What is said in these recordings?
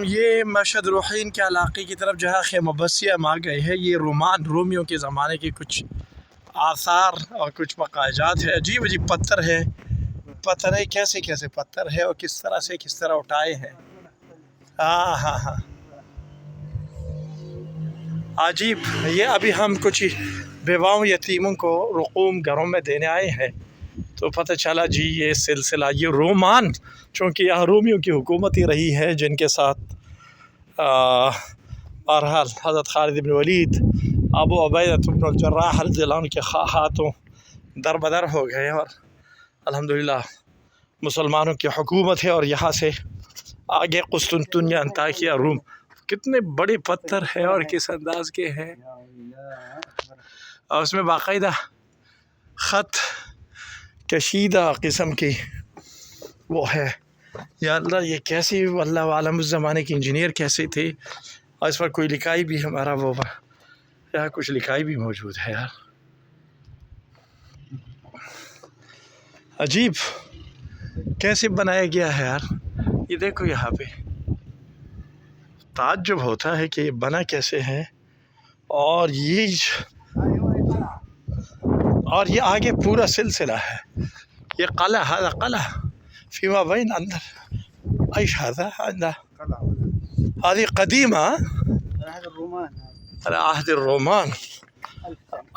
یہ مشہد روحین کے علاقے کی طرف جہاں خیمہ بسی ہم آ گئے ہیں. یہ رومیوں کے زمانے کے کچھ آثار اور کچھ مقاجات ہے. عجیب عجیب پتھر ہے، پتہ نہیں کیسے کیسے پتھر ہے اور کس طرح اٹھائے ہیں. ہاں عجیب. یہ ابھی ہم کچھ بیواؤں یتیموں کو رقوم گھروں میں دینے آئے ہیں تو پتہ چلا جی یہ سلسلہ یہ رومان، چونکہ یہاں رومیوں کی حکومت ہی رہی ہے جن کے ساتھ بہرحال حضرت خالد بن ولید، ابو عبیدہ بن الجراح رضی اللہ عنہ کے ہاتھوں در بدر ہو گئے اور الحمدللہ مسلمانوں کی حکومت ہے. اور یہاں سے آگے قسطنطنیہ، انطاکیہ، روم. کتنے بڑے پتھر ہیں اور کس انداز کے ہیں، اور اس میں باقاعدہ خط کشیدہ قسم کی وہ ہے. یا اللہ یہ کیسی، اللہ عالم اس زمانے کے انجینئر کیسے تھے. اور اس پر کوئی لکھائی بھی ہمارا وہ یہاں کچھ لکھائی بھی موجود ہے یار. عجیب کیسے بنایا گیا ہے یار. یہ دیکھو یہاں پہ تعجب ہوتا ہے کہ یہ بنا کیسے ہے. اور یہ آگے پورا سلسلہ ہے. یہ قلعہ، هذا قلعہ فيما بين اندر ايش هذا عنده هذه قديمة عهد الرومان.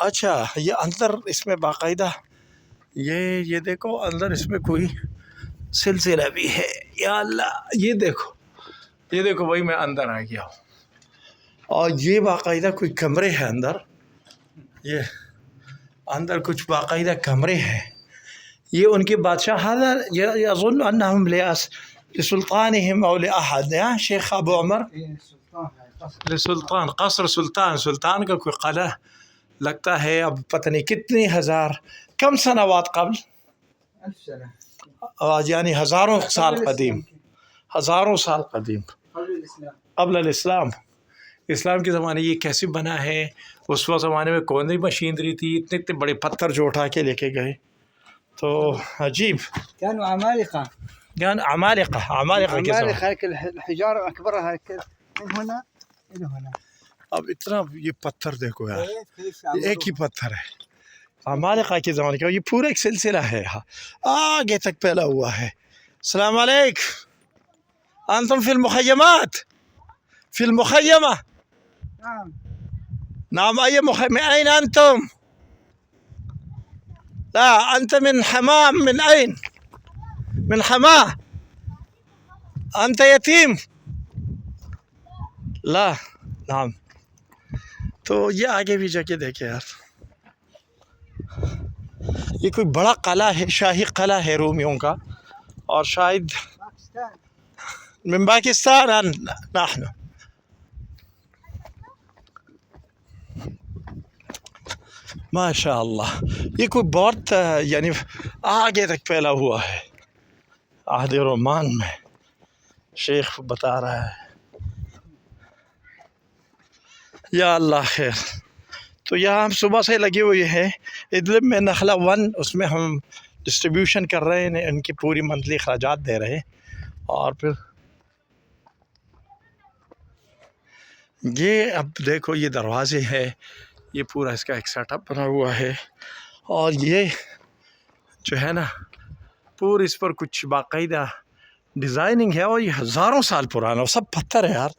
اچھا یہ اندر اس میں باقاعدہ یہ دیکھو اندر اس میں کوئی سلسلہ بھی ہے. یا اللہ یہ دیکھو بھائی میں اندر آ گیا ہوں اور یہ باقاعدہ کوئی کمرے ہیں اندر. یہ اندر کچھ باقاعدہ کمرے ہیں. یہ ان کے بادشاہ يظن انهم لسلطانهم او لاحد. شیخ ابو عمر لسلطان، قصر سلطان کا کوئی قلعہ لگتا ہے. اب پتہ نہیں کتنی کم سنوات قبل، یعنی ہزاروں سال قدیم قبل الاسلام، اسلام کے زمانے یہ کیسے بنا ہے. اس وقت زمانے میں کون سی مشینری تھی، اتنے بڑے پتھر جو اٹھا کے لے کے گئے. تو عجیب. كانوا عمالقة الحجارة أكبرها من هنا إلى هنا. اب اتنا یہ پتھر دیکھو یار، یہ ایک ہی پتھر ہے عمالقہ کے زمانے کا. یہ پورا ایک سلسلہ ہے یہاں آگے تک پھیلا ہوا ہے. السلام علیکم، انتم فی المخیمات، فی المخیمہ. نعم أي مخيم؟ أين أنتم؟ لا أنت من حمام. من أين؟ من حماه. أنت يتيم؟ لا نعم. تو یہ آگے بھی جا کے دیکھے یار. یہ کوئی بڑا قلعہ ہے، شاہی قلعہ ہے رومیوں کا، اور شاید من پاکستان نحن. ماشاء اللہ یہ کوئی بہت یعنی آگے تک پھیلا ہوا ہے. عہد رومان میں شیخ بتا رہا ہے. یا اللہ خیر. تو یہاں ہم صبح سے لگے ہوئے ہیں ادلب میں نخلہ 1، اس میں ہم ڈسٹریبیوشن کر رہے ہیں، ان کی پوری منتھلی اخراجات دے رہے ہیں. اور پھر یہ اب دیکھو یہ دروازے ہے، یہ پورا اس کا ایک سیٹ اپ بنا ہوا ہے. اور یہ جو ہے نا پورے اس پر کچھ باقاعدہ ڈیزائننگ ہے، اور یہ ہزاروں سال پرانا، سب پتھر ہے یار.